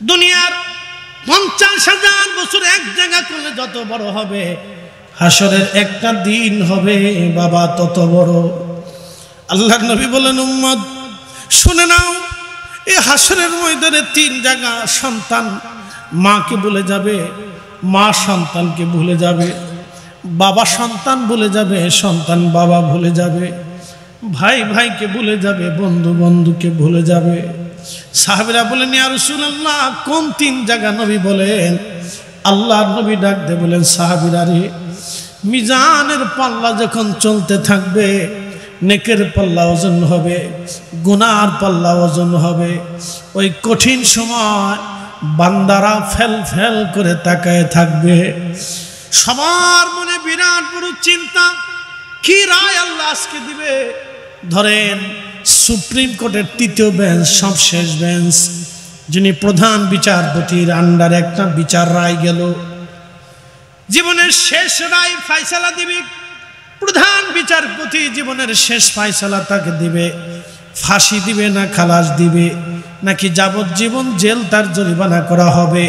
দুনিয়ার 50,000 বছর এক জায়গা করলে যত বড় হবে, হাসরের একটা দিন হবে বাবা তত বড়। আল্লাহর নবী বলেন, উম্মত শুনে নাও, এই হাসরের ময়দানে 3 জায়গা সন্তান মাকে ভুলে যাবে, মা সন্তানকে ভুলে যাবে, বাবা সন্তান ভুলে যাবে, সন্তান বাবা ভুলে যাবে, ভাই ভাইকে ভুলে যাবে, বন্ধু বন্ধুকে ভুলে যাবে। সাহাবীরা বলেন, ইয়া রাসূলুল্লাহ, কোন 3 জায়গা নবী বলেন? আল্লাহর নবী ডাক দিয়ে বলেন, সাহাবীরা রে, মিজানের পাল্লা যখন চলতে থাকবে, নেকের পাল্লা ওজন হবে, গুনার পাল্লা ওজন হবে, ওই কঠিন সময় বান্দারা ফেল ফেল করে তাকায় থাকবে। সবার মনে বিরাট বড় চিন্তা, কি রায় আল্লাহ আজকে দিবে। ধরেন সুপ্রিম কোর্টের 3য় বেঞ্চ, সবশেষ বেঞ্চ, যিনি প্রধান বিচারপতির আন্ডারে একটা বিচার রায় গেল, জীবনের শেষ রায় ফয়সালা দিবে প্রধান বিচারপতি। জীবনের শেষ ফয়সালা তাকে দিবে, ফাঁসি দিবে না খালাস দিবে, নাকি যাবজ্জীবন জেল তার জরিমানা করা হবে।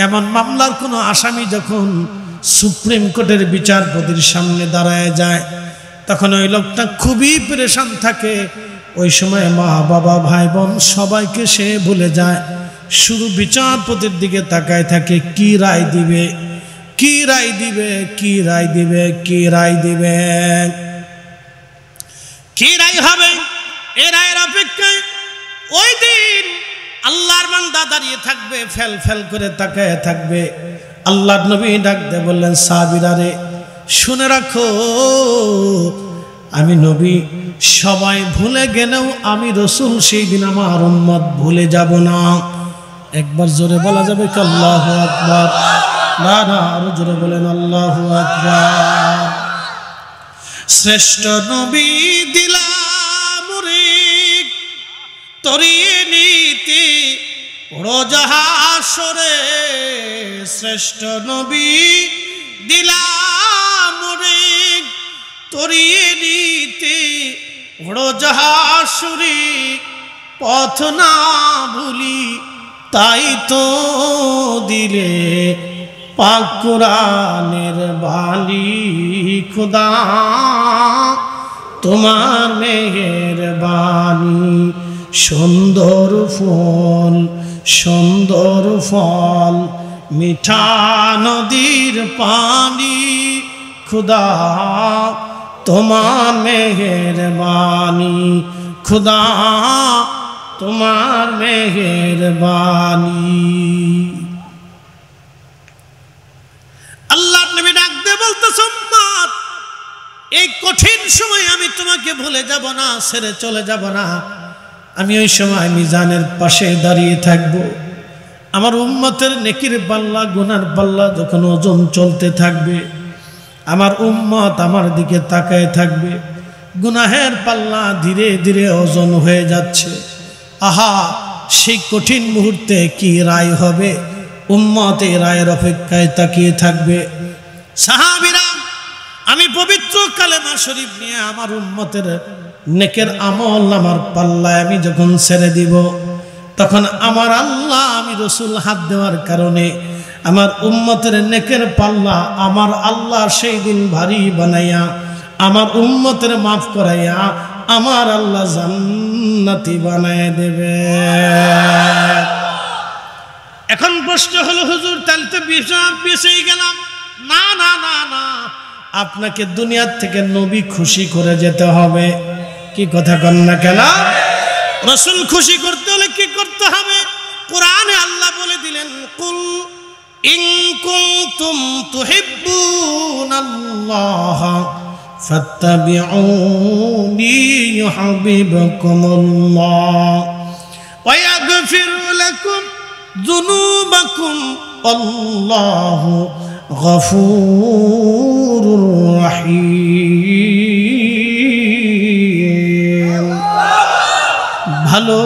এমন মামলার কোনো আসামি যখন সুপ্রিম কোর্টের বিচারপতির সামনে দাঁড়ায় যায়, তখন ওই লোকটা খুবই পেরেশান থাকে। ওই সময় মা বাবা ভাই বোন সবাইকে সে ভুলে যায়, শুধু বিচারপতির দিকে তাকায় থাকে, কি রায় দিবে, কি রায় দিবে, কি রায় দিবে, কি রায় দিবে, কি রায় হবে। এ রায়ের অপেক্ষায় ওই দিন আল্লাহর বান্দা দাঁড়িয়ে থাকবে, ফেল ফেল করে তাকায় থাকবে। আল্লাহর নবী ডাক দিয়ে বললেন, সাহাবীরা রে, শুনে রাখো, আমি নবী সবাই ভুলে গেলেও আমি রাসূল সেই দিন আমার উম্মত ভুলে যাব না। একবার জোরে বলা যাবে কি আল্লাহু আকবার? না না, আরো জোরে বলেন আল্লাহু আকবার। শ্রেষ্ঠ নবী দিলাম রে তরিয়ে নীতি রোজাহাসরে, শ্রেষ্ঠ নবী দিলাম রে তরিয়ে নীতি রোজাহাসরে, পথ না ভুলি তাই তো দিলে পাক কুরআনের বালি, খুদা তোমার মেহেরবানি। সুন্দর ফুল সুন্দর ফল, মিঠা নদীর পানি, খুদা তোমার মেহেরবানি, খুদা তোমার মেহেরবানি। আল্লাহর নবী ডাক দিয়ে বলতেছে, উম্মত এই কঠিন সময় আমি তোমাকে ভুলে যাব না, ছেড়ে চলে যাব না। আমি ওই সময় মিজানের পাশে দাঁড়িয়ে থাকব। আমার উম্মতের নেকির পাল্লা গুনার পাল্লা যখন ওজন চলতে থাকবে, আমার উম্মত আমার দিকে তাকায় থাকবে, গুনাহের পাল্লা ধীরে ধীরে ওজন হয়ে যাচ্ছে। আহা, সেই কঠিন মুহূর্তে কি রায় হবে, উম্মত এই রায়ের অপেক্ষায় তাকিয়ে থাকবে। সাহাবীরা, আমি পবিত্র কালেমা শরীফ নিয়ে আমার উম্মতের নেকের আমল আমার পাল্লায় আমি যখন ছেড়ে দিব, তখন আমার আল্লাহ, আমি রাসূল হাত দেওয়ার কারণে আমার উম্মতের নেকের পাল্লা আমার আল্লাহ সেই দিন ভারী বানাইয়া আমার উম্মতের মাফ করাইয়া আমার আল্লাহ জান্নাতি বানায় দেবে। এখন প্রশ্ন হলো, হুজুর তাহলে তো পিছিয়ে গেলাম। না না না না, আপনাকে দুনিয়ার থেকে নবী খুশি করে যেতে হবে। কি কথা কন না কেন? রাসূল খুশি করতে হলে কি করতে হবে? কোরআনে আল্লাহ বলে দিলেন, কুল ইন কুনতুম তুহিব্বুনাল্লাহ ফাত্তাবিউনি ইউহিব্বুকুমুল্লাহ ওয়া ইয়াগফির লাকুম যুনুবাকুম আল্লাহু গফুরুর রহিম। ভালো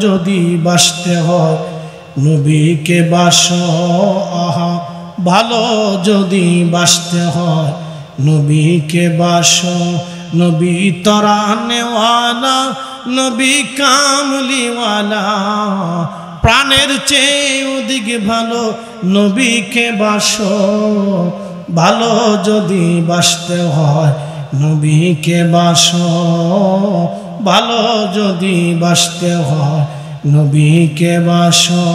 যদি বাসতে হয় নবীকে বাসো, আহা ভালো যদি বাসতে হয় নবীকে বাসো। নবী তরানেওয়ালা, নবী কামলিওয়ালা, প্রাণের চেয়ে অধিক ভালো নবীকে বাসো, ভালো যদি বাসতে হয় নবীকে বাসো, ভালো যদি বাসতে হয় নবীকে বাসো।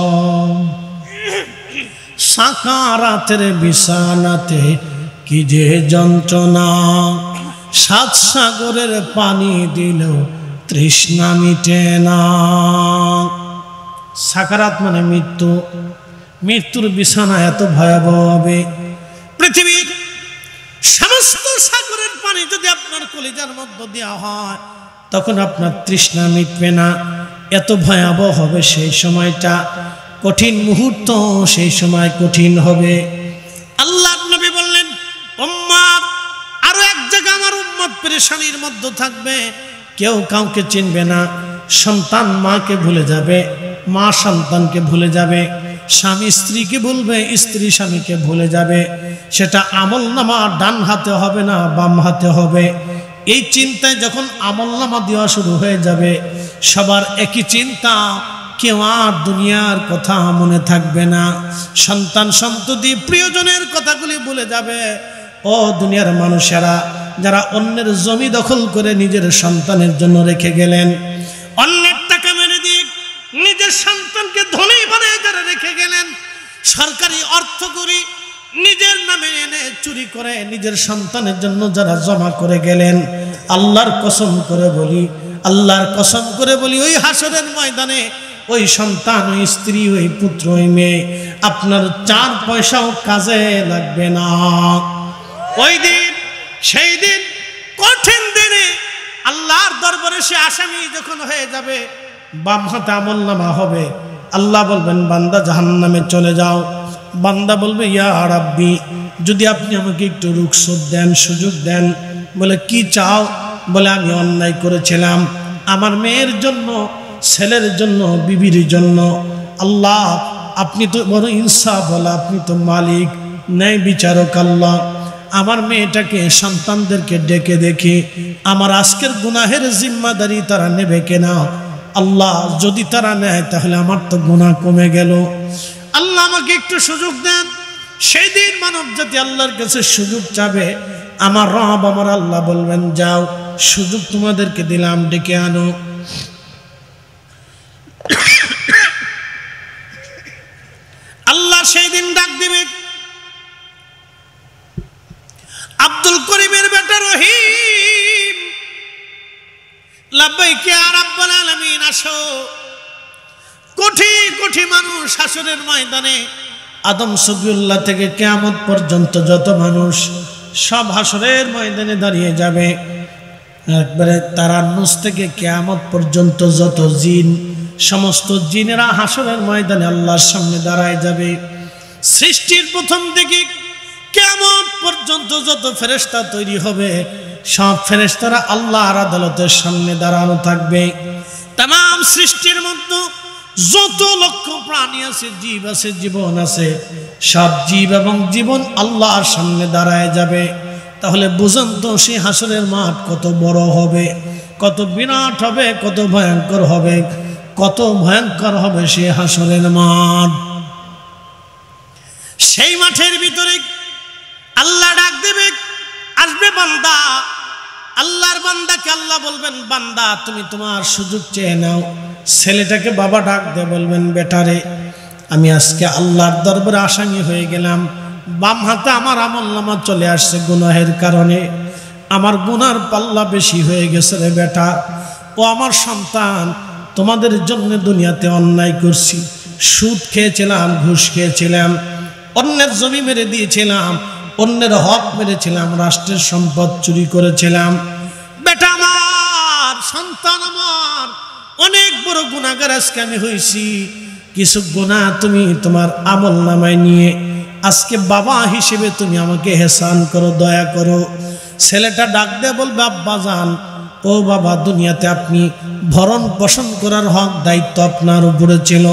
সাকারাতের বিছানাতে কি যে যন্ত্রণা, সাত সাগরের পানি দিলেও তৃষ্ণা মিটে না। সাকারাত মানে মৃত্যু, মৃত্যুর বিছানা এত ভয়াবহ হবে। পৃথিবীর সমস্ত সাগরের পানি যদি আপনার কলিজার মধ্যে দেওয়া হয় তখন আপনার তৃষ্ণা মিটবে না, এত ভয়াবহ হবে সেই সময়টা। কঠিন মুহূর্ত সেই সময় কঠিন হবে। আল্লাহর নবী বললেন, উম্মত আরো এক জায়গা আমার উম্মত পেরেশানির মধ্যে থাকবে, কেউ কাউকে চিনবে না। সন্তান মাকে ভুলে যাবে, মা সন্তানকে ভুলে যাবে, স্বামী স্ত্রীকে ভুলবে, স্ত্রী স্বামীকে ভুলে যাবে। সেটা আমলনামা ডান হাতে হবে না বাম হাতে হবে। এই চিন্তায় যখন আমলনামা দেওয়া শুরু হয়ে যাবে, সবার একই চিন্তা, কেউ আর দুনিয়ার কথা মনে থাকবে না। সন্তান সন্ততি প্রিয়জনের কথাগুলি ভুলে যাবে। ও দুনিয়ার মানুষেরা, যারা অন্যের জমি দখল করে নিজের সন্তানের জন্য রেখে গেলেন, অন্যের টাকা মেরে দিয়ে নিজের সন্তানকে ধনী বানিয়ে যারা রেখে গেলেন, সরকারি অর্থকড়ি নিজের নামে এনে চুরি করে নিজের সন্তানের জন্য যারা জমা করে গেলেন, আল্লাহর কসম করে বলি, আল্লাহর কসম করে বলি, ওই হাসরের ময়দানে ওই সন্তান, ওই স্ত্রী, ওই পুত্র, ওই মেয়ে আপনার 4 পয়সাও কাজে লাগবে না। ওই দিন, সেই দিন, কঠিন দিনে আল্লাহর দরবারে সে আসামি যখন হয়ে যাবে, বাম হাতে আমলনামা হবে। আল্লাহ বলবেন, বান্দা জাহান্নামে চলে যাও। বান্দা বলবে, ইয়া রাব্বি, যদি আপনি আমাকে একটু রুখসত দেন, সুযোগ দেন। বলে, কি চাও? বলে, আমি অন্যায় করেছিলাম আমার মেয়ের জন্য, ছেলের জন্য, বিবির জন্য। আল্লাহ আপনি তো বড় ইনসাফ বলা, আপনি তো মালিক, ন্যায় বিচারক। আল্লাহ আমার মেয়েটাকে, সন্তানদেরকে ডেকে দেখি আমার আজকের গুনাহের জিম্মাদারি তারা নেবে কিনা। আল্লাহ যদি তারা নেয় তাহলে আমার তো গুনাহ কমে গেল। আল্লাহ আমাকে একটু সুযোগ দেন। সেই দিন মানব জাতি আল্লাহর কাছে সুযোগ চাবে। আমার রব, আমার আল্লাহ বলবেন, যাও, সুযোগ তোমাদেরকে দিলাম, ডেকে আনো। আল্লাহ সেই দিন ডাক দিবে, আব্দুল করিমের বেটা রহিম, লাব্বাইক ইয়া রাব্বাল আলামিন, আসো। কোটি কোটি মানুষ হাসরের ময়দানে, আদম সফিউল্লাহ থেকে কিয়ামত পর্যন্ত যত মানুষ, সব হাসরের ময়দানে দাঁড়িয়ে যাবে। একবারে তারান্নুস থেকে কিয়ামত পর্যন্ত যত জিন, সমস্ত জিনেরা হাসরের ময়দানে আল্লাহর সামনে দাঁড়ায় যাবে। সৃষ্টির প্রথম দিকে কিয়ামত পর্যন্ত যত ফেরেশতা তৈরি হবে, সব ফেরেশতারা আল্লাহর আদালতের সামনে দাঁড়ানো থাকবে। तमाम সৃষ্টির মধ্যে যত লক্ষ প্রাণী আছে, জীব আছে, জীবন আছে, সব জীব এবং জীবন আল্লাহর সামনে দাঁড়ায় যাবে। তাহলে বুঝুন তো সেই হাসরের মাঠ কত বড় হবে, কত বিরাট হবে, কত ভয়ঙ্কর হবে, কত ভয়ঙ্কর হবে সেই হাসরের মাঠ। সেই মাঠের ভিতরে আল্লাহ ডাক দেবে, আসবে বান্দা। আল্লাহর বান্দাকে আল্লাহ বলবেন, বান্দা তুমি তোমার সুযোগ চেয়ে নাও। ছেলেটাকে বাবা ডাক দিয়ে বলবেন, বেটারে আমি আজকে আল্লাহর দরবারে আসামি হয়ে গেলাম। বাম হাতে আমার আমলনামা চলে আসছে গুনাহের কারণে, আমার গুনার পাল্লা বেশি হয়ে গেছে রে বেটা। ও আমার সন্তান, তোমাদের জন্য দুনিয়াতে অন্যায় করছি, সুদ খেয়েছিলাম, ঘুষ খেয়েছিলাম, অন্যের জমি মেরে দিয়েছিলাম, অন্যের হক মেরেছিলাম, রাষ্ট্রের সম্পদ চুরি করেছিলাম। বেটা আমার, সন্তান আমার, অনেক বড় গুনাহগার আজকে আমি হয়েছি। কিছু গুনাহ তুমি তোমার আমলনামায় নিয়ে আজকে বাবা হিসেবে তুমি আমাকে হেসান করো, দয়া করো। ছেলেটা ডাক দিয়ে বলবে, আব্বা জান, ও বাবা, দুনিয়াতে আপনি ভরণ পোষণ করার হক দায়িত্ব আপনার উপরে ছিল।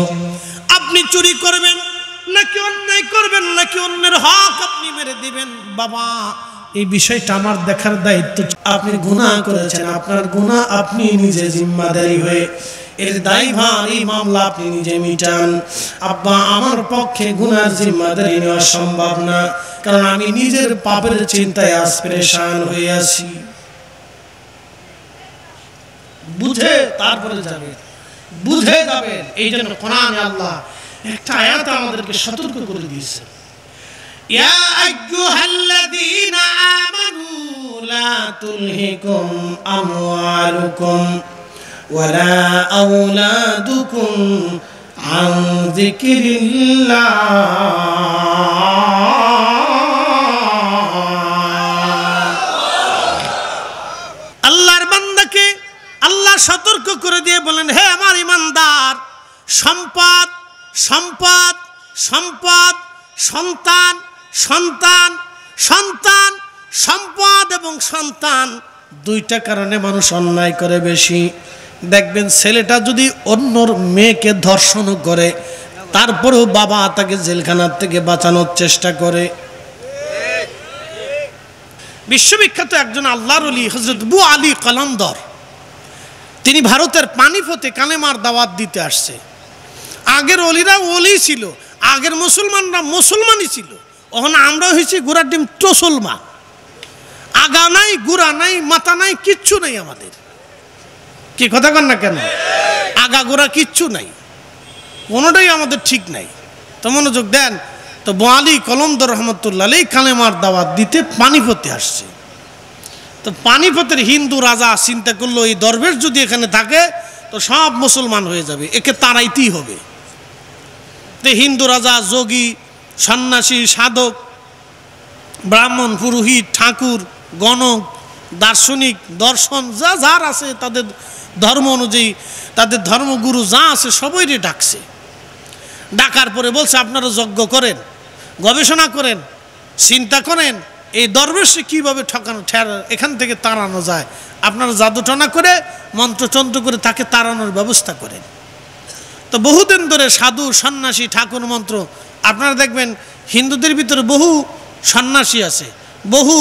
আপনি চুরি করবেন নাকি অন্যায় করবেন, নাকি অন্যের হক আপনি মেরে দিবেন? বাবা, এই বিষয়টা আমার দেখার দায়িত্ব। আপনি গুনাহ করেছেন, আপনার গুনাহ আপনি নিজে জিম্মাদারি হয়ে এর দায়ভার এই মামলা আপনি নিজে মিটান। আব্বা আমার পক্ষে গুনার জিম্মাদারি নেওয়া সম্ভব না, কারণ আমি নিজের পাপের চিন্তায় আজ পেরেশান হয়ে আছি। বুঝে তারপরে যাবেন, বুঝে যাবেন। এই জন্য কোরআনে আল্লাহ একটা আয়াত আমাদেরকে সতর্ক করে দিয়েছে, ইয়া আইয়ুহাল্লাযীনা আমানু লা তুলহিকুম আমওয়ালুকুম ওয়ালা আওলাদুকুম আন যিকরিল্লাহ। আল্লাহর বান্দাকে আল্লাহ সতর্ক করে দিয়ে বলেন, হে আমার ঈমানদার, সম্পদ সম্পদ সম্পদ, সন্তান সন্তান সন্তান, সম্পদ এবং সন্তান, দুইটা কারণে মানুষ অন্যায় করে বেশি। দেখবেন ছেলেটা যদি অন্যর মেয়েকে ধর্ষণ করে, তারপরেও বাবা তাকে জেলখানার থেকে বাঁচানোর চেষ্টা করে। বিশ্ববিখ্যাত একজন আল্লাহর ওলি হযরত আবু আলী কলন্দর, তিনি ভারতের পানিপথে কালেমার দাওয়াত দিতে আসছে। আগের ওলিরা ওলি ছিল, আগের মুসলমানরা মুসলমানই ছিল। ওখান আমরা হয়েছি গোড়ার ডিম টসলমান, আগা নাই গুড়া নাই মাথা নাই কিচ্ছু নাই আমাদের। কি কথা কন না কেন? আগা গোড়া কিচ্ছু নাই, কোনোটাই আমাদের ঠিক নাই। তো মনোযোগ দেন। তো আবু আলী কলন্দর রহমতুল্লাহ আলাইহি কালেমার দাওয়াত দিতে পানিপথে আসছে। তো পানিপথের হিন্দু রাজা চিন্তা করলো, এই দরবেশ যদি এখানে থাকে তো সব মুসলমান হয়ে যাবে, একে তাড়াইতেই হবে। তো হিন্দু রাজা যোগী, সন্ন্যাসী, সাধক, ব্রাহ্মণ, পুরোহিত, ঠাকুর, গণক, দার্শনিক, দর্শন যা যার আছে তাদের ধর্ম অনুযায়ী, তাদের ধর্মগুরু যা আছে সবাইরে ডাকছে। ডাকার পরে বলছে, আপনারা যজ্ঞ করেন, গবেষণা করেন, চিন্তা করেন এই দরবেশে কীভাবে ঠকানো এখান থেকে তাড়ানো যায়। আপনারা জাদুটনা করে মন্ত্রচন্ত্র করে তাকে তাড়ানোর ব্যবস্থা করেন। তো বহুদিন ধরে সাধু, সন্ন্যাসী, ঠাকুর মন্ত্র, আপনারা দেখবেন হিন্দুদের ভিতরে বহু সন্ন্যাসী আছে, বহু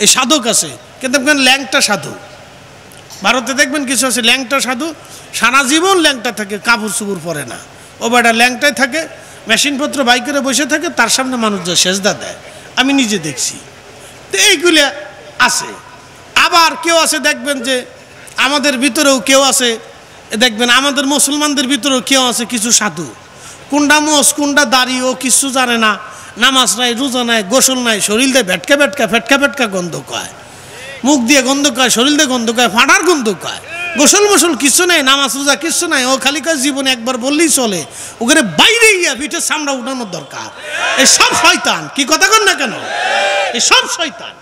এই সাধক আছে, কিন্তু দেখবেন ল্যাংটা সাধু। ভারতে দেখবেন কিছু আছে ল্যাংটা সাধু, সারা জীবন ল্যাংটা থাকে, কাপড় চুপড় পরে না, ও বেটা ল্যাংটায় থাকে, মেশিনপত্র বাই করে বসে থাকে, তার সামনে মানুষ যা সেজদা দেয়, আমি নিজে দেখছি। তো এইগুলো আছে। আবার কেউ আছে দেখবেন যে আমাদের ভিতরেও কেউ আছে, দেখবেন আমাদের মুসলমানদের ভিতরেও কেউ আছে কিছু সাধু, কোনটা মোষ কোনটা দাড়ি ও কিছু জানে না, নামাজ নাই, রোজা নাই, গোসল নাই, শরীর দিয়ে ভেটকা ভেটকা ফেটকা ফেটকা গন্ধ কয়, মুখ দিয়ে গন্ধ কয়, শরীর দিয়ে গন্ধ কয়, ফাটার গন্ধ কয়, গোসল মোসল কিছু নেই, নামাজ রোজা কিছু নাই, ও খালি কয় জীবনে একবার বললেই চলে, ওখানে বাইরে গিয়া পিঠে চামড়া উঠানোর দরকার। এই সব শয়তান। কি কথা কন না কেন? এই সব শয়তান,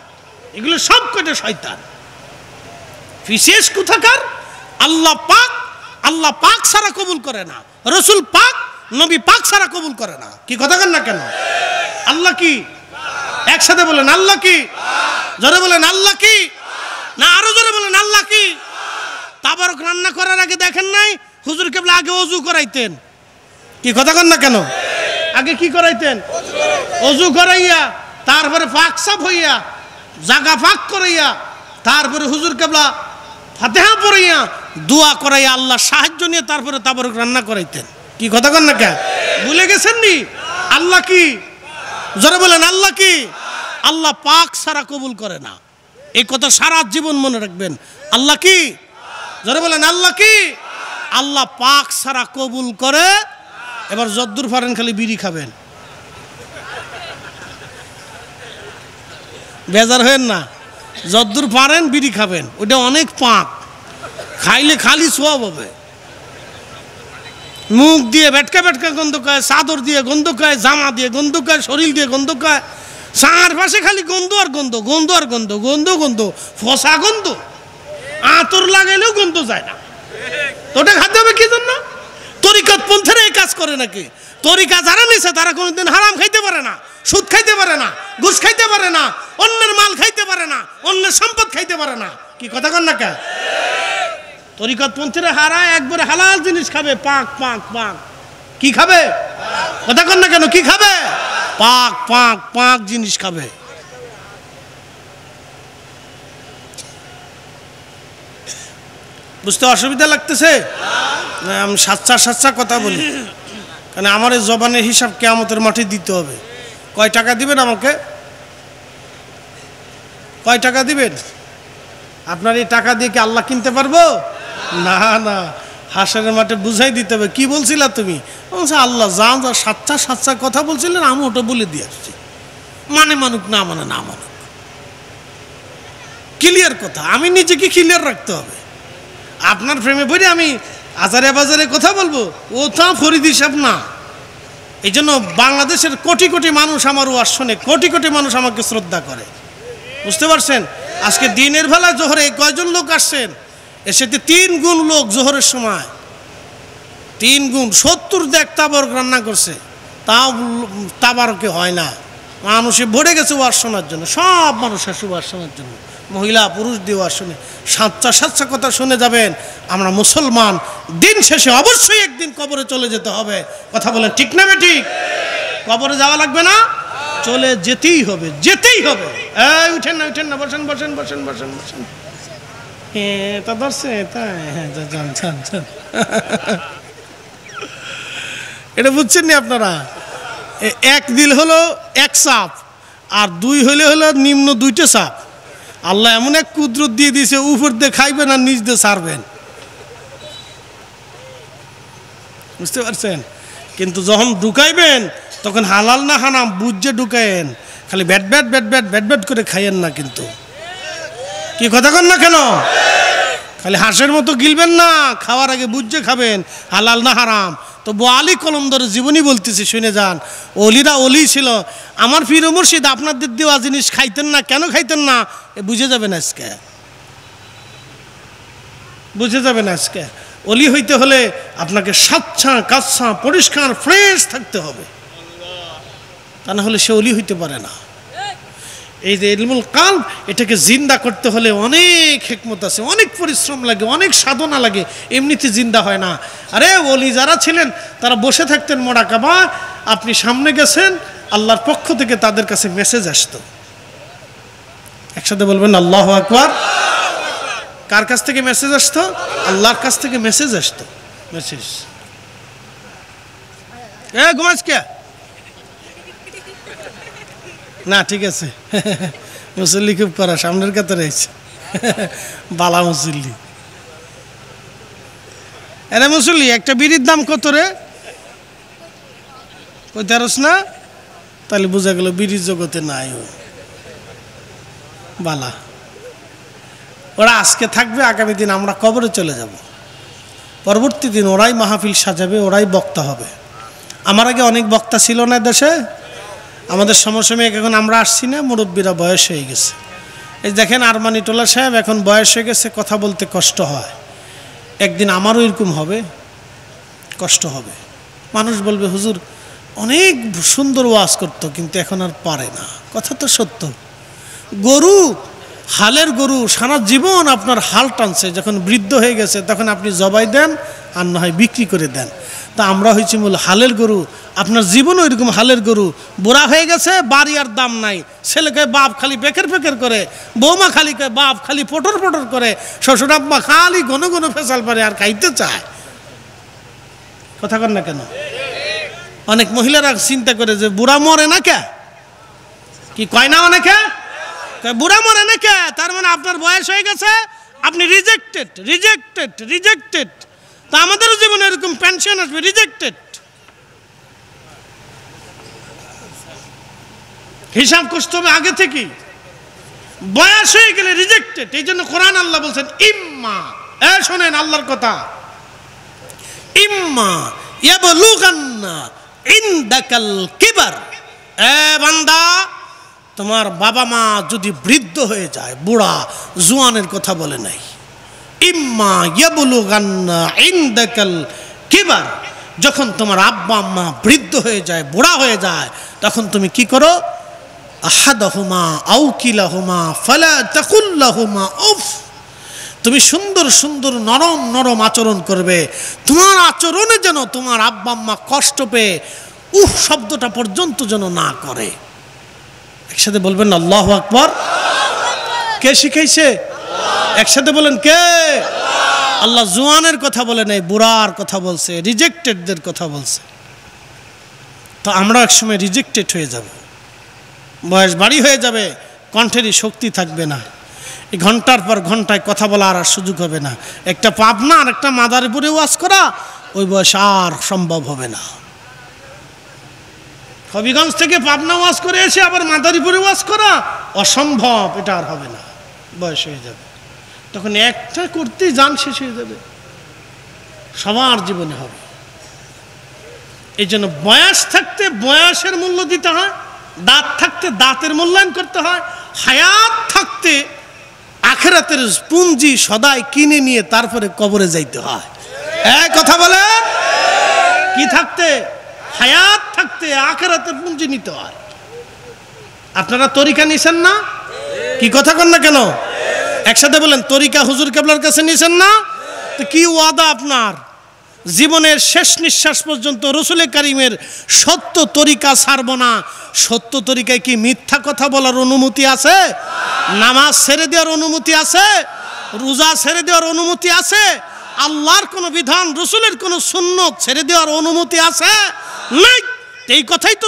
এগুলো সব কটা শয়তান। বিশেষ কোথাকার আল্লাহ পাক, আল্লাহ পাক ছাড়া কবুল করে না, রসুল পাক নবী পাক ছাড়া কবুল করে না। কি কথা কন না কেন? আল্লাহ কি? একসাথে বলেন আল্লাহ কি? জোরে বলেন আল্লাহ কি? না আরো জোরে বলেন আল্লাহ কি? তাবারক রান্না করার আগে দেখেন নাই হুজুর কেবলা আগে ওযু করাইতেন? কি কথা কন না কেন? আগে কি করাইতেন? ওযু করাইয়া, তারপরে পাক সাফ হইয়া, জাগা পাক করাইয়া, তারপরে হুজুর কেবলা ফাতিহা পড়াইয়া, দোয়া করাইয়া, আল্লাহ সাহায্য নিয়ে তারপরে তাবারক রান্না করাইতেন। কি কথা কন না কেন? ভুলে গেছেন নি? আল্লাহ কি? জোরে বলেন আল্লাহ কি? আল্লাহ পাক ছাড়া কবুল করে না। এই কথা সারা জীবন মনে রাখবেন। আল্লাহ কি? জোরে বলেন আল্লাহ কি? আল্লাহ পাক ছাড়া কবুল করে। এবার যদ্দুর পারেন খালি বিড়ি খাবেন, বেজার হবেন না। যদ্দুর পারেন বিড়ি খাবেন, ওইটা অনেক পাক, খাইলে খালি সোয়াব হবে। মুখ দিয়ে ভেটকা ভেটকা গন্ধ কয়, চাদর দিয়ে গন্ধ কয়, জামা দিয়ে গন্ধ কয়, শরীর দিয়ে গন্ধ কয়, চার পাশে খালি গন্ধ আর গন্ধ, গন্ধ আর গন্ধ, গন্ধ গন্ধ, ফসা গন্ধ, আতর লাগাইলেও গন্ধ যায় না। ওটা খাদ্য হবে কি জন্য? তরিকত পন্থেরা এই কাজ করে নাকি? তরিকা যারা নিছে তারা কোনোদিন হারাম খাইতে পারে না, সুদ খাইতে পারে না, ঘুষ খাইতে পারে না, অন্যের মাল খাইতে পারে না, অন্যের সম্পদ খাইতে পারে না। কি কথা কন না কে? তরিকত পন্থীরা হারায় একবারে হালাল জিনিস খাবে, পাক পাক পাক। কি খাবে? কথা কন না কেন? কি খাবে? পাক পাক পাক জিনিস খাবে। বুঝতে অসুবিধা লাগতেছে? আমি সাচ্চা সাচ্চা কথা বলি, কারণ আমার এই জবানের হিসাব কিয়ামতের মাঠে দিতে হবে। কয় টাকা দিবেন আমাকে? কয় টাকা দিবেন? আপনার এই টাকা দিয়ে কি আল্লাহ কিনতে পারবো? না না, হাসরের মাঠে বুঝাই দিতে হবে। কি বলছিলা তুমি? আল্লাহ যা যা সাচ্চা সাচ্চা কথা বলছিলেন আমি ওটা বলে দিয়ে আসছি, মানে মানুক না মানে না মানুক, ক্লিয়ার কথা। আমি নিজেকে ক্লিয়ার রাখতে হবে। আপনার প্রেমে পড়ে আমি আজারে বাজারে কথা বলবো, ও তা ফরিদ হিসাব না। এই জন্য বাংলাদেশের কোটি কোটি মানুষ আমার ওয়াজ শোনে, কোটি কোটি মানুষ আমাকে শ্রদ্ধা করে, বুঝতে পারছেন? আজকে দিনের বেলা জোহরে কয়জন লোক আসছেন? এর সাথে 3 গুণ লোক জোহরের সময়, 3 গুণ 70 দেখ তাবরক রান্না করছে, তাও তাবারকে হয় না। মানুষে ভরে গেছে ওয়াজ শোনার জন্য, সব মানুষ আসে ওয়াজ শোনার জন্য, মহিলা পুরুষ দিয়ে ওয়াজ শুনে। সাচ্চা সাচ্চা কথা শুনে যাবেন। আমরা মুসলমান, দিন শেষে অবশ্যই একদিন কবরে চলে যেতে হবে। কথা বলেন ঠিক না বেঠিক? কবরে যাওয়া লাগবে না? চলে যেতেই হবে, যেতেই হবে। এই উঠেন না, উঠেন না, বসেন বসেন বসেন বসেন বসেন। হ্যাঁ তা ধরছে, তাই হ্যাঁ যান যান যান। এটা বুঝছেন না আপনারা? 1 দিল হলো 1 চাপ, আর 2 হলো নিম্ন 2টা চাপ। আল্লাহ এমন এক কুদরত দিয়ে দিয়েছে, উপর দিয়ে খাইবেন আর নিচ দিয়ে ছাড়বেন, বুঝতে পারছেন? কিন্তু যখন ঢুকাইবেন তখন হালাল না হারাম বুঝে ঢুকায়েন, খালি bat bat bat bat bat bat করে খাইয়েন না। কিন্তু কি কথা কন না কেন? খালি হাঁসের মতো গিলবেন না, খাওয়ার আগে বুঝে খাবেন হালাল না হারাম। তো বোয়ালি কলমদরের জীবনী বলতেছি, শুনে যান। অলিরা অলি ছিল। আমার পীর মুর্শিদ আপনাদের দেওয়া জিনিস খাইতেন না, কেন খাইতেন না বুঝে যাবেন আজকে, বুঝে যাবেন আজকে। অলি হইতে হলে আপনাকে সাচ্চা কাচ্চা পরিষ্কার ফ্রেশ থাকতে হবে, তা না হলে সে অলি হইতে পারে না। এই যে ইলমুল কালব, এটাকে জিন্দা করতে হলে অনেক হিকমত আছে, অনেক পরিশ্রম লাগে, অনেক সাধনা লাগে, এমনিতে জিন্দা হয় না। আরে ওলি যারা ছিলেন তারা বসে থাকতেন মোরাকাবা, আপনি সামনে গেছেন, আল্লাহর পক্ষ থেকে তাদের কাছে মেসেজ আসতো। একসাথে বলবেন আল্লাহু আকবার। কার কাছ থেকে মেসেজ আসতো? আল্লাহর কাছ থেকে মেসেজ আসতো। মেসেজ ঘুমাস কে না, ঠিক আছে। মুসল্লি খুব করা, সামনের কাতে রয়েছে বালা মুসল্লি। আরে মুসল্লি, একটা বিড়ির দাম কত রে? কইতে পারস না? তাহলে বোঝা গেল বিড়ির জগতে নাই ও। বালা, ওরা আজকে থাকবে, আগামী দিন আমরা কবরে চলে যাব, পরবর্তী দিন ওরাই মাহফিল সাজাবে, ওরাই বক্তা হবে। আমার আগে অনেক বক্তা ছিল না দেশে, আমাদের সমসাময়িক এখন আমরা আসছি না, মুরব্বীরা বয়স হয়ে গেছে। এই দেখেন আরমানি টোলা সাহেব এখন বয়স হয়ে গেছে, কথা বলতে কষ্ট হয়। একদিন আমারও এরকম হবে, কষ্ট হবে। মানুষ বলবে হুজুর অনেক সুন্দর ওয়াজ করতো, কিন্তু এখন আর পারে না। কথা তো সত্য। গরু, হালের গরু সারা জীবন আপনার হাল টানছে, যখন বৃদ্ধ হয়ে গেছে তখন আপনি জবাই দেন, আর না হয় বিক্রি করে দেন। তা আমরা হয়েছি মূল হালের গরু। আপনার জীবনও এরকম হালের গরু, বুড়া হয়ে গেছে, বাড়ি আর দাম নাই। ছেলেকে বাপ খালি পেকের পেকের করে, বৌমা খালি বাপ খালি পটর পটর করে, শ্বশুর আব্বা খালি ঘন ঘন ফেসাল পারে আর খাইতে চায়। কথা কন না কেন? অনেক মহিলারা চিন্তা করে যে বুড়া মরে না কে, কি কয় না অনেকে, বুড়া মরে না কে, তার মানে আপনার বয়স হয়ে গেছে, আপনি রিজেক্টেড রিজেক্টেড রিজেক্টেড। তা আমাদেরও জীবনে এরকম পেনশন আসবে, রিজেক্টেড। হিসাব করতে হবে আগে থেকে, বয়স হয়ে গেলে রিজেক্টেড। এই জন্য কোরআন আল্লাহ বলছেন ইম্মা, শোনেন আল্লাহর কথা, ইম্মা ইয়াবলুগান্না ইনদাকাল কিবার। বান্দা, তোমার বাবা মা যদি বৃদ্ধ হয়ে যায়, বুড়া জোয়ানের কথা বলে নাই, ইম্মা ইয়াবলুগান্না ইনদাকাল কিবার, যখন তোমার আব্বা আম্মা বৃদ্ধ হয়ে যায়, বুড়া হয়ে যায়, তখন তুমি কি করো? আহাদাহুমা আও কিলাহুমা ফালা তাকুল লাহুমা উফ। তুমি সুন্দর সুন্দর নরম নরম আচরণ করবে, তোমার আচরণে যেন তোমার আব্বা আম্মা কষ্ট পেয়ে উফ শব্দটা পর্যন্ত যেন না করে। একসাথে বলবেন আল্লাহু আকবার। কে শিখাইছে? একসাথে বলেন কে? আল্লাহ জোয়ানের কথা বলে নাই, বুড়ার কথা বলছে, রিজেক্টেডদের কথা বলছে। তো আমরা একসময় রিজেক্টেড হয়ে যাব, বয়স বাড়ি হয়ে যাবে, কণ্ঠেরই শক্তি থাকবে না, এই ঘন্টার পর ঘন্টায় কথা বলা আর সুযোগ হবে না। একটা পাবনা আর একটা মাদারীপুরে ওয়াজ করা ওই বয়স আর সম্ভব হবে না। হবিগঞ্জ থেকে পাবনা ওয়াজ করে এসে আবার মাদারীপুরে ওয়াজ করা অসম্ভব, এটা আর হবে না, বয়স হয়ে যাবে। তখন একটা করতেই যান শেষ হয়ে যাবে, সবার জীবনে হবে। এই জন্য বয়স থাকতে বয়সের মূল্য দিতে হয়, দাঁত থাকতে দাঁতের মূল্যায়ন করতে হয়, হায়াত থাকতে আখিরাতের পুঁজি সদাই কিনে নিয়ে তারপরে কবরে যাইতে হয়। এক কথা বলে, কি থাকতে? হায়াত থাকতে আখিরাতের পুঁজি নিতে হয়। আপনারা তরিকা নিছেন না? কি কথা কন না কেন? একসাথে বলেন, তরিকা হুজুর কেবলার কাছে নিছেন না? তো কি ওয়াদা আপনার? জীবনের শেষ নিঃশ্বাস পর্যন্ত রসুল কারীমের সত্য তরিকা ছাড়ব না। সত্য তরিকায় কি মিথ্যা কথা বলার অনুমতি আছে? নামাজ ছেড়ে দেওয়ার অনুমতি আছে? রোজা ছেড়ে দেওয়ার অনুমতি আছে? আল্লাহর কোনো বিধান, রসুলের কোনো সুন্নত ছেড়ে দেওয়ার অনুমতি আছে? নাই। এই কথাই তো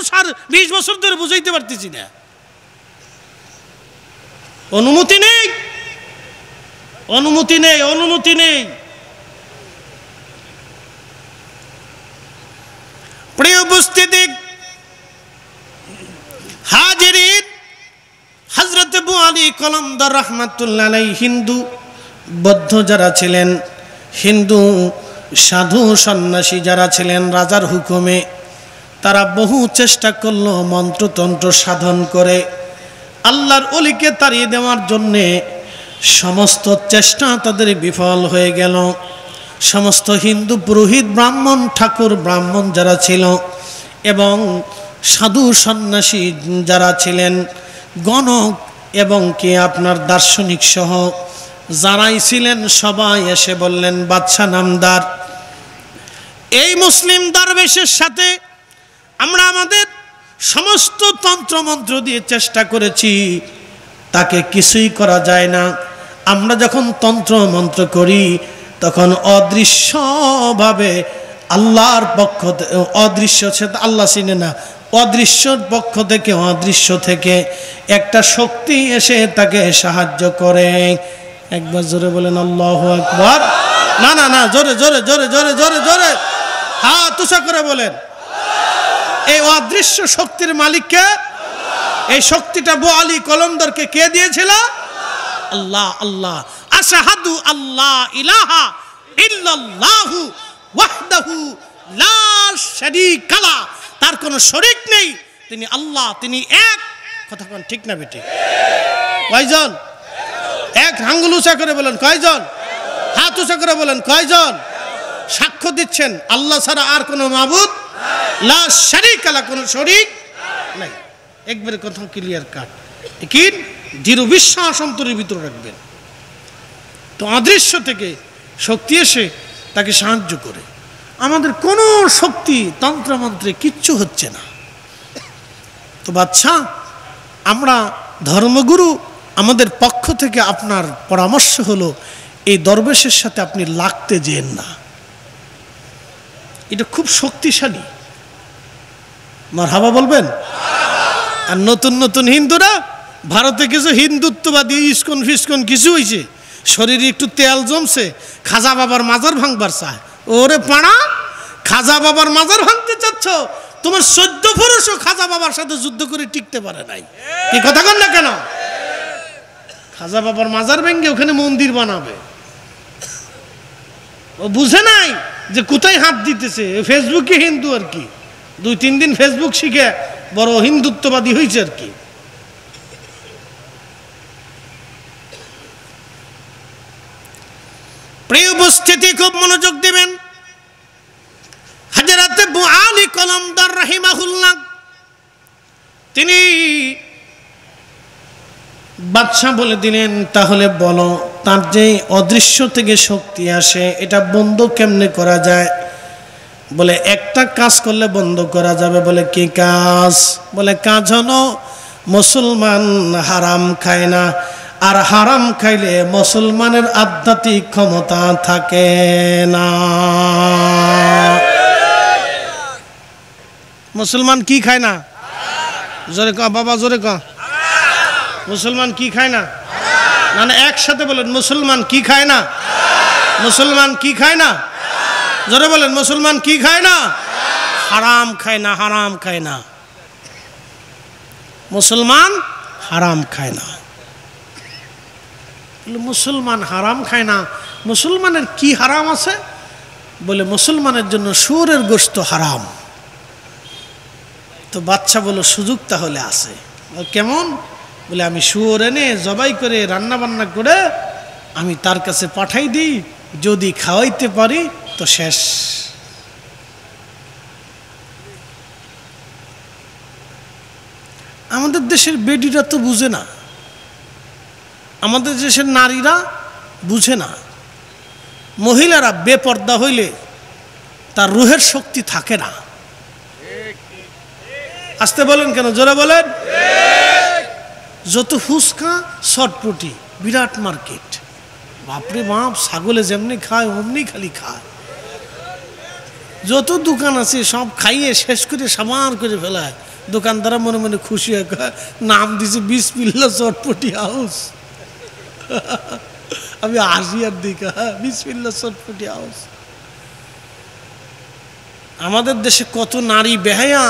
20 বছর ধরে বুঝাইতে পারতেছি না। অনুমতি নেই, অনুমতি নেই, অনুমতি নেই। প্রিয় উপস্থিতি, হাজিরিন, হযরত আবু আলী কলমদার রাহমাতুল্লাহ আলাইহি হিন্দু বৌদ্ধ যারা ছিলেন, হিন্দু সাধু সন্ন্যাসী যারা ছিলেন, রাজার হুকুমে তারা বহু চেষ্টা করলো মন্ত্রতন্ত্র সাধন করে আল্লাহর ওলিকে তাড়িয়ে দেওয়ার জন্যে। সমস্ত চেষ্টা তাদের বিফল হয়ে গেল। সমস্ত হিন্দু পুরোহিত, ব্রাহ্মণ, ঠাকুর ব্রাহ্মণ যারা ছিল এবং সাধু সন্ন্যাসী যারা ছিলেন, গণক এবং কি আপনার দার্শনিক সহ যারাই ছিলেন, সবাই এসে বললেন, বাদশা নামদার, এই মুসলিম দরবেশের সাথে আমরা আমাদের সমস্ত তন্ত্রমন্ত্র দিয়ে চেষ্টা করেছি, তাকে কিছুই করা যায় না। আমরা যখন তন্ত্র মন্ত্র করি তখন অদৃশ্যভাবে আল্লাহর পক্ষ থেকে, অদৃশ্য সে আল্লাহ চিনে না, অদৃশ্যর পক্ষ থেকে, অদৃশ্য থেকে একটা শক্তি এসে তাকে সাহায্য করে। একবার জোরে বলেন আল্লাহু আকবার। না না না, জোরে জোরে জোরে জোরে জোরে জোরে হাত উঁচা করে বলেন। এই অদৃশ্য শক্তির মালিককে, এই শক্তিটা আবু আলী কলমদারকে কে দিয়েছিল? আল্লাহ। আল্লাহ, আশহাদু আল্লাহ ইলাহা ইল্লাল্লাহু ওয়াহদাহু লা শারীকা লা, তার কোনো শরীক নেই, তিনি আল্লাহ, তিনি এক। কথা কোন ঠিক না বেটি? কয়জন? এক। আঙ্গুল উঁচা করে বলেন কয়জন? হাত উঁচা করে বলেন কয়জন? সাক্ষ্য দিচ্ছেন আল্লাহ ছাড়া আর কোনো মাবুদ লা শারীকা লা, কোনো শরীক নাই। একবারে কথা ক্লিয়ার কাট। কি দৃঢ় বিশ্বাস অন্তরের ভিতরে রাখবেন। তো অদৃশ্য থেকে শক্তি এসে তাকে সাহায্য করে। আমাদের কোনো শক্তি তন্ত্রমন্ত্রে কিচ্ছু হচ্ছে না। তো বাচ্চা, আমরা ধর্মগুরু, আমাদের পক্ষ থেকে আপনার পরামর্শ হলো, এই দরবেশের সাথে আপনি লাগতে যেন না, এটা খুব শক্তিশালী। মারহাবা বলবেন? আর নতুন নতুন হিন্দুরা, ভারতে কিছু হিন্দুত্ববাদী ইস্কন ফিস্কন কিছু হয়েছে, শরীরে একটু তেল জমছে, খাজা বাবার মাজার ভাঙবার চায়। ওরে পাড়া, খাজা বাবার মাজার ভাঙতে চাচ্ছ? তোমার 14 পুরুষও খাজা বাবার সাথে যুদ্ধ করে টিকতে পারে নাই। কি কথা কন না কেন? খাজা বাবার মাজার ভেঙে ওখানে মন্দির বানাবে। ও বুঝে নাই যে কোথায় হাত দিতেছে। ফেসবুকে হিন্দু আর কি, 2-3 দিন ফেসবুক শিখে বড় হিন্দুত্ববাদী হয়েছে আর কি। প্রিয় উপস্থিতি, খুব মনোযোগ দিবেন। হযরত আবু আলী কলমদার রাহিমাহুল্লাহ, তিনি বাদশা বলে দিলেন, তাহলে বলো, তার যে অদৃশ্য থেকে শক্তি আসে এটা বন্ধ কেমনে করা যায়? বলে একটা কাজ করলে বন্ধ করা যাবে। বলে কি কাজ? বলে কাজ হলো, মুসলমান হারাম খায় না আর হারাম খাইলে মুসলমানের আধ্যাত্মিক ক্ষমতা থাকে না। মুসলমান কি খায় না? জোরে ক বাবা, জোরে ক। মুসলমান কি খায় না? না না, একসাথে বলেন, মুসলমান কি খায় না? মুসলমান কি খায় না? জোরে বলেন, মুসলমান কি খায় না? হারাম খায় না, হারাম খায় না। মুসলমান হারাম খায় না। মুসলমান হারাম খায় না, মুসলমানের কি হারাম আছে? বলে মুসলমানের জন্য শুয়োরের গোশত হারাম। তো বাচ্চা বলো সুযোগ তাহলে আছে। কেমন? বলে আমি শুয়োর এনে জবাই করে রান্না বান্না করে আমি তার কাছে পাঠাই দিই, যদি খাওয়াইতে পারি তো শেষ। আমাদের দেশের বেডিরা তো বুঝে না, আমাদের দেশের নারীরা বুঝে না। মহিলারা বেপর্দা হইলে তার রুহের শক্তি থাকে না। আসতে বলেন কেন? জোরে বলেন। যত ফুচকা শর্টপটি, বিরাট মার্কেট, বাপরে বাপ, ছাগলে যেমনি খায় অমনি খালি খায়। যত দোকান আছে সব খাইয়ে শেষ করে সামার করে ফেলায়। দোকানদারা মনে মনে খুশি হয়, নাম দিছে বিসমিল্লাহ চটপটি হাউস। আমি আসিয়ার দিকে, বিসমিল্লাহ চটপটি হাউস। আমাদের দেশে কত নারী বেহায়া,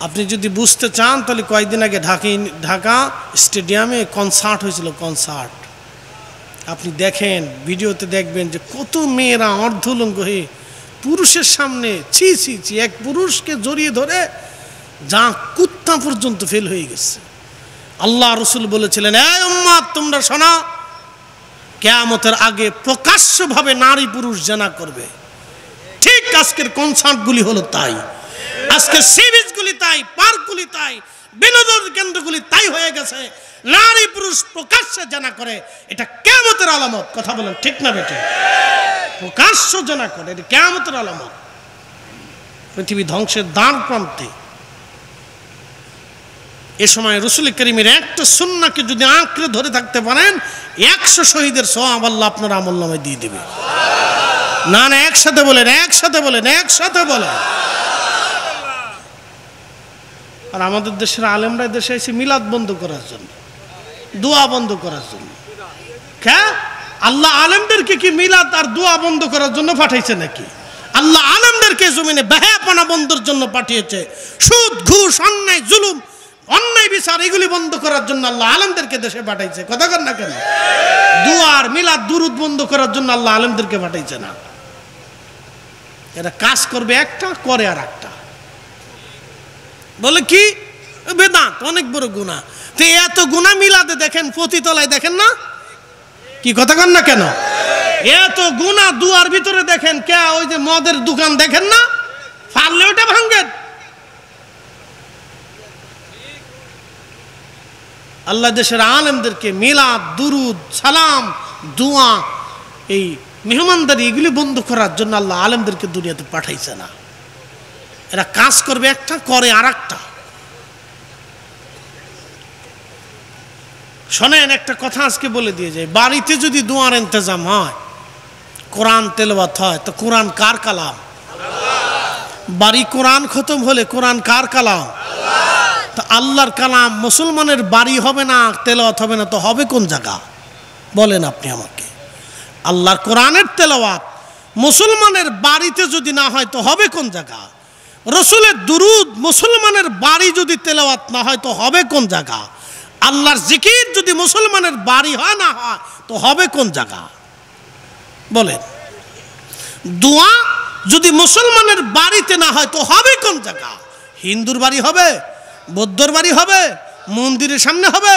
আপনি যদি বুঝতে চান তাহলে কয়েকদিন আগে ঢাকা স্টেডিয়ামে কনসার্ট হয়েছিল। কনসার্ট আপনি দেখেন, ভিডিওতে দেখবেন যে কত মেয়েরা অর্ধলঙ্গ হয়ে পুরুষের সামনে ছি ছি ছি, এক পুরুষকে জড়িয়ে ধরে যা কুত্তা পর্যন্ত ফেল হয়ে গেছে। আল্লাহ রসুল বলেছিলেন, এই উম্মত তোমরা শোনো, কিয়ামতের আগে প্রকাশ্যভাবে নারী পুরুষ জেনা করবে। ঠিক আজকের কনসার্টগুলি হলো তাই, আজকের সি বিচগুলি তাই, পার্কগুলি তাই, বিনোদন কেন্দ্রগুলি তাই হয়ে গেছে। নারী পুরুষ প্রকাশ্যে জেনা করে, এটা কিয়ামতের আলামত। কথা বলেন ঠিক না বেটে? প্রকাশ্য জেনা করে, এটা কিয়ামতের আলামত। পৃথিবী ধ্বংসের দ্বার প্রান্তে। এ সময় রাসূল করিমের একটা সুন্নাহকে যদি আঁকড়ে ধরে থাকতে পারেন, 100 শহীদের সওয়াব আল্লাহ আপনার আমলনামায় দিয়ে দেবে। না না, একসাথে বলেন, একসাথে বলেন, একসাথে বলেন। আর আমাদের দেশের আলেমরা দেশে এসে মিলাদ বন্ধ করার জন্য, দোয়া বন্ধ করার জন্য। হ্যাঁ, আল্লাহ আলেমদেরকে কি মিলাদ আর দোয়া বন্ধ করার জন্য পাঠাইছে নাকি? আল্লাহ আলেমদেরকে জমিনে বেহায়াপনা বন্ধের জন্য পাঠিয়েছে। সুদ, ঘুষ, অন্যায়, জুলুম, অন্যায় বিচার এগুলি বন্ধ করার জন্য আল্লাহ আলেমদেরকে দেশে পাঠাইছে। কথা কর না কেন? দুয়ার মিলাদ দুরুদ বন্ধ করার জন্য আল্লাহ আলেমদেরকে পাঠাইছে না। এরা কাজ করবে একটা, করে আর একটা। বলে কি? বেদাত, অনেক বড় গুনাহ। তো এত গুনাহ মিলাদে দেখেন, পতিতলায় দেখেন না? কি কথা কর না কেন? এত গুনাহ দুয়ার ভিতরে দেখেন। কে ওই যে মদের দোকান দেখেন না? ফাললে ওটা ভাঙ্গেন। আল্লাহ দেশের আলেমদেরকে মিলাদ, দুরুদ, সালাম, দোয়া, এই মেহমানদারি এগুলি বন্ধ করার জন্য আল্লাহ আলেমদেরকে দুনিয়াতে পাঠাইছে না। এরা কাজ করবে একটা, করে আর একটা। শোনেন, একটা কথা আজকে বলে দিয়ে যায়, বাড়িতে যদি দোয়ার ইন্তজাম হয়, কোরআন তেলাওয়াত হয়, তো কোরআন কার কালাম? বাড়ি কোরআন খতম হলে কোরআন কার কালাম? তো আল্লাহর কালাম। মুসলমানের বাড়ি হবে না, তেলাওয়াত হবে না, তো হবে কোন জায়গা? বলেন আপনি আমাকে। আল্লাহর কোরআনের তেলাওয়াত মুসলমানের বাড়িতে যদি না হয় তো হবে কোন জায়গা? রসুলের দুরুদ মুসলমানের বাড়ি যদি তেলাওয়াত না হয় তো হবে কোন জায়গা? আল্লাহর জিকির যদি মুসলমানের বাড়ি হয় না হয় তো হবে কোন জায়গা? বলেন। দোয়া যদি মুসলমানের বাড়িতে না হয় তো হবে কোন জায়গা? হিন্দুর বাড়ি হবে, বৌদ্ধর বাড়ি হবে, মন্দিরের সামনে হবে?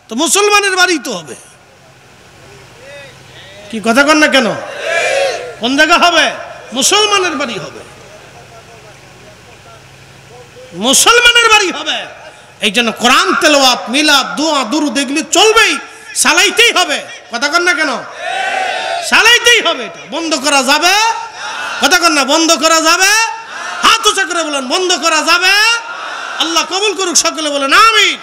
তো মুসলমানের বাড়ি তো হবে। কি কথা কন না কেন? কোন জায়গা হবে? মুসলমানের বাড়ি হবে, মুসলমানের বাড়ি হবে। এই জন্য কোরআন তেলাওয়াত, মিলাদ, দোয়া, দুরুদ এগুলি চলবেই, চালাইতেই হবে। কথা কন না কেন? চালাইতেই হবে। এটা বন্ধ করা যাবে? কথা কন না, বন্ধ করা যাবে? হাত উঁচা করে বলেন, বন্ধ করা যাবে? আল্লাহ কবুল করুক, সকলে বলেন আমিন।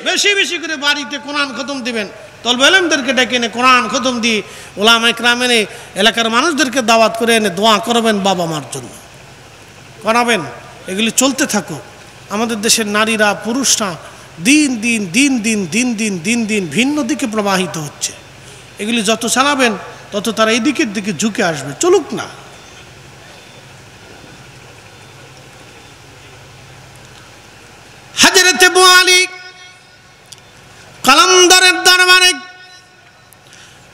বেশি বেশি করে বাড়িতে কোরআন খতম দিবেন, তলবে ইলমদেরকে ডেকে এনে কোরআন খতম দিয়ে ওলামা ইকরাম এনে এলাকার মানুষদেরকে দাওয়াত করে এনে দোয়া করবেন বাবা মার জন্য, করাবেন। এগুলি চলতে থাকুক। আমাদের দেশের নারীরা পুরুষরা দিন দিন দিন দিন দিন দিন দিন দিন ভিন্ন দিকে প্রবাহিত হচ্ছে। এগুলি যত চালাবেন তত তারা এই দিকের দিকে ঝুঁকে আসবে, চলুক না। হযরতে আবু আলী কলন্দরের দরবারে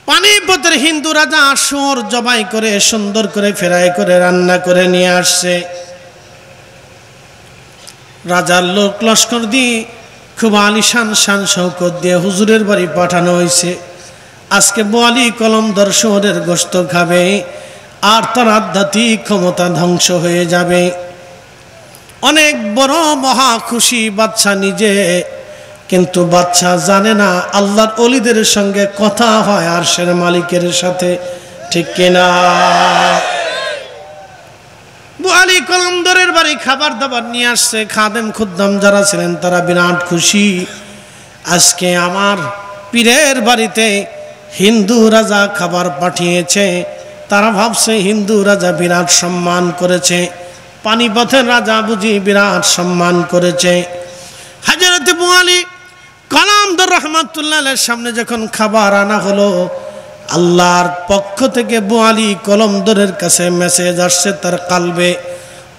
পানিপথের হিন্দু রাজা শুয়োর জবাই করে সুন্দর করে ফ্রাই করে রান্না করে নিয়ে আসছে। রাজার লোক লস্কর দিয়ে খুব আলিশান শান শৌকত দিয়ে হুজুরের বাড়ি পাঠানো হয়েছে। আজকে আবু আলী কলন্দর শুয়োরের গোশত খাবে আর তার আধ্যাত্মিক ক্ষমতা ধ্বংস হয়ে যাবে। অনেক বড় মহা খুশি বাদশা নিজে, কিন্তু বাদশা জানে না আল্লাহর ওলিদের সঙ্গে কথা হয় আরশের মালিকের সাথে, ঠিক কিনা? আবু আলী কলন্দরের বাড়ি খাবার দাবার নিয়ে আসছে। খাদেম খুদ্দাম যারা ছিলেন তারা বিরাট খুশি। আজকে আমার পীরের বাড়িতে হিন্দু রাজা খাবার পাঠিয়েছে। তারা ভাবছে হিন্দু রাজা বিরাট সম্মান করেছে, পানিপথের রাজা বুঝি বিরাট সম্মান করেছে। হযরত আবু আলী কলন্দর রাহমাতুল্লাহের সামনে যখন খাবার আনা হলো, আল্লাহর পক্ষ থেকে আবু আলী কলন্দরের কাছে মেসেজ আসছে তার কালবে।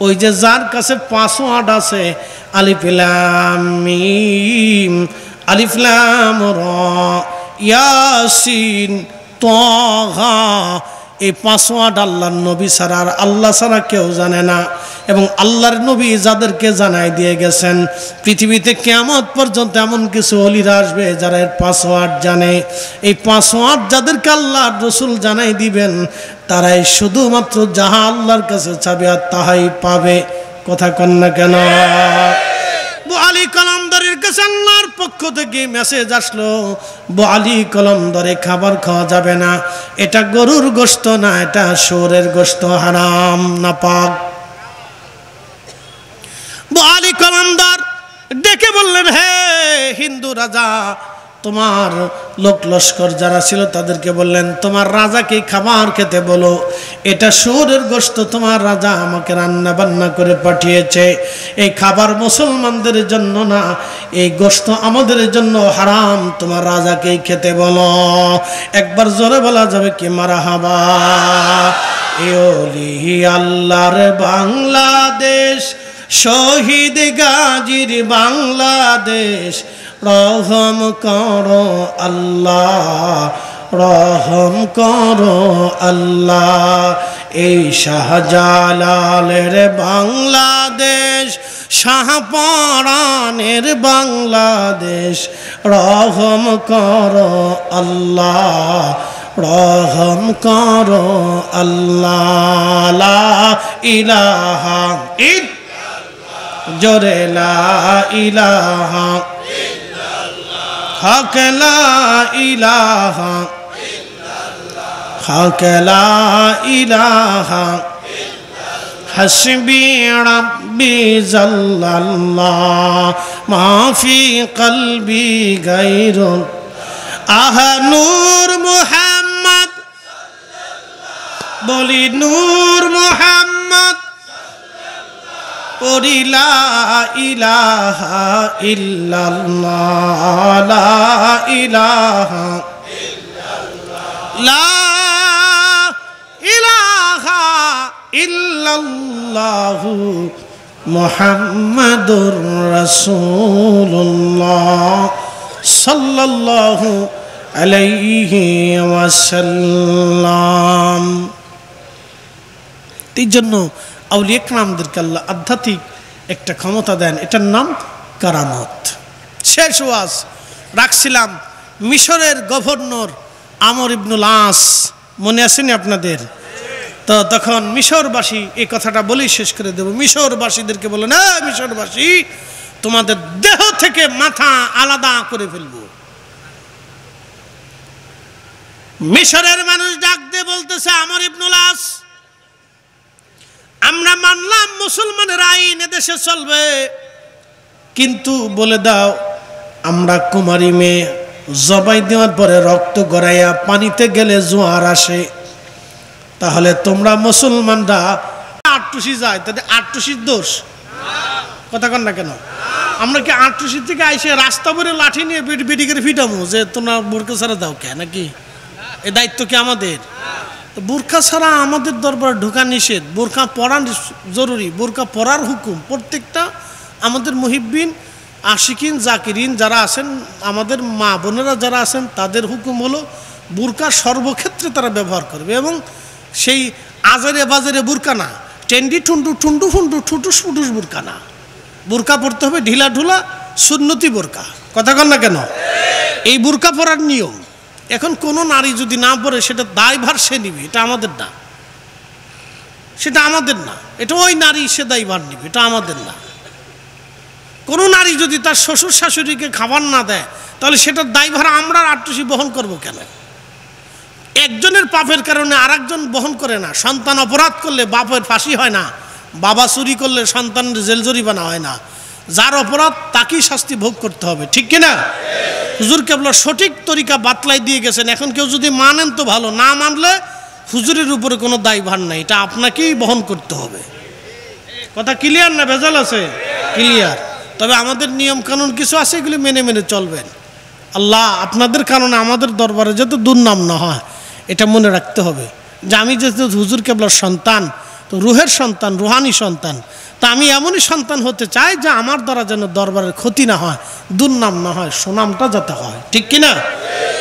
ওই যে যার কাছে পাসওয়ার্ড আছে আলিফ লাম মিম আলিফ লাম রা ইয়াসিন তাহা, এই পাসওয়ার্ড আল্লাহর নবী ছাড়া আর আল্লাহ ছাড়া কেউ জানে না। এবং আল্লাহর নবী যাদেরকে জানাই দিয়ে গেছেন, পৃথিবীতে কিয়ামত পর্যন্ত এমন কিছু ওলিরা আসবে যারা এর পাসওয়ার্ড জানে। এই পাসওয়ার্ড যাদেরকে আল্লাহর রাসূল জানাই দিবেন, তারাই শুধুমাত্র যাহা আল্লাহর কাছে চাবে আর তাহাই পাবে। কথা কন না কেন? আবু আলী কলন্দরের কাছে আল্লাহর পক্ষ থেকে মেসেজ আসলো, আবু আলী কলন্দরে খাবার খাওয়া যাবে না, এটা গরুর গোশত না, এটা শুয়োরের গোশত, হারাম নাপাক। আবু আলী কলন্দর ডেকে বললেন, হে হিন্দু রাজা, তোমার লোক লস্কর যারা ছিল তাদেরকে বললেন তোমার রাজাকে খাবার খেতে বলো, এটা শুয়োরের গোশত, তোমার রাজা আমাকে রান্না বান্না করে পাঠিয়েছে। এই খাবার মুসলমানদের জন্য না, এই গোশত আমাদের জন্য হারাম, তোমার রাজাকেই খেতে বলো। একবার জোরে বলা যাবে কি মারহাবা? এ ওলি আল্লাহর বাংলাদেশ, শহীদ গাজীর বাংলাদেশ, রহম করো আল্লাহ, রহম করো আল্লাহ। এই শাহজালালের বাংলাদেশ, শাহপরানের বাংলাদেশ, রহম করো আল্লাহ, রহম করো আল্লাহ। লা ইলাহা ইল্লাল্লাহ, জোরে লা ইলাহা হক, লা ইলাহা হক, লা ইলাহা হাসবি রাব্বি জাল্লাল্লাহ মা ফি কলবি গায়রুন। আহা নূর মুহাম্মদ, বলি নূর মুহাম্মদ, পড়ি লা ইলাহা ইল্লাল্লাহ, লা ইলাহা ইল্লাল্লাহ, লা ইলাহা ইল্লাল্লাহ মুহাম্মাদুর রাসূলুল্লাহ সাল্লাল্লাহু আলাইহি ওয়াসাল্লাম। এই জন্য আউলিয়া কেরামদেরকে আল্লাহ আধ্যাত্মিক একটা ক্ষমতা দেন, এটার নাম কারামত। শেষ ওয়াজ রাখছিলাম মিশরের গভর্নর আমর ইবনুল আস, মনে আসেনি আপনাদের? তো তখন মিশরবাসী এই কথাটা বলেই শেষ করে দেব। মিশরবাসীদেরকে বলে না, মিশরবাসী তোমাদের দেহ থেকে মাথা আলাদা করে ফেলবো। মিশরের মানুষ ডাক দিয়ে বলতেছে, আমর ইবনুল আস, আমরা মানলাম মুসলমানের আইন এদেশে চলবে, কিন্তু বলে দাও আমরা কুমারী মেয়ে জবাই দেওয়ার পরে রক্ত গড়াইয়া পানিতে গেলে জোয়ার আসে, তাহলে তোমরা মুসলমানরা আটটুসি যায়, তাহলে আটটুসির দোষ? কথা কন না কেন? আমরা কি আটটুসি থেকে আইসে রাস্তা ভরে লাঠি নিয়ে বেটি করে ফিটামো যে তোমরা বোরকা ছাড়া দাও কে? নাকি এ দায়িত্ব কি আমাদের? বোরকা ছাড়া আমাদের দরবারে ঢোকা নিষেধ, বোরকা পরা জরুরি, বোরকা পরার হুকুম। প্রত্যেকটা আমাদের মুহিব্বিন, আশিকিন, জাকিরিন যারা আছেন, আমাদের মা বোনেরা যারা আছেন, তাদের হুকুম হলো বোরকা সর্বক্ষেত্রে তারা ব্যবহার করবে, এবং সেই আজারে বাজারে বোরকা না, টেন্ডি টুন্ডু টুন্ডু ফুন্ডু ঠুটুস ফুটুস বোরকা না, বোরকা পরতে হবে ঢিলা ঢুলা সুন্নতি বোরকা। কথা কন না কেন? এই বোরকা পরার নিয়ম। এখন কোনো নারী যদি না পরে সেটা দায়ভার সে নিবে, এটা আমাদের না, সেটা আমাদের না, এটা ওই নারী সে দায়ভার নিবে, এটা আমাদের না। কোনো নারী যদি তার শ্বশুর শাশুড়িকে খাবার না দেয়, তাহলে সেটার দায়ভার আমরা আটটুসি বহন করব কেন? একজনের পাপের কারণে আরেকজন বহন করে না। সন্তান অপরাধ করলে বাপের ফাঁসি হয় না, বাবা চুরি করলে সন্তানের জেল জরিমানা হয় না, যার অপরাধ তাকেই শাস্তি ভোগ করতে হবে, ঠিক কিনা? হুজুর কেবল সঠিক তরিকা বাতলাই দিয়ে গেছেন। এখন কেউ যদি মানেন তো ভালো, না মানলে হুজুরের উপরে কোনো দায়ভার নাই, এটা আপনাকেই বহন করতে হবে। কথা ক্লিয়ার না ভেজাল আছে? ক্লিয়ার। তবে আমাদের নিয়ম কানুন কিছু আছে, এগুলি মেনে মেনে চলবেন। আল্লাহ আপনাদের কারণে আমাদের দরবারে যাতে দুর্নাম না হয়, এটা মনে রাখতে হবে যে আমি যেহেতু হুজুর কেবলার সন্তান, তো রুহের সন্তান, রুহানি সন্তান, তা আমি এমনই সন্তান হতে চাই যে আমার দ্বারা যেন দরবারের ক্ষতি না হয়, দুর্নাম না হয়, সুনামটা যাতে হয়, ঠিক কিনা?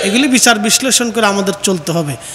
এগুলি বিচার বিশ্লেষণ করে আমাদের চলতে হবে।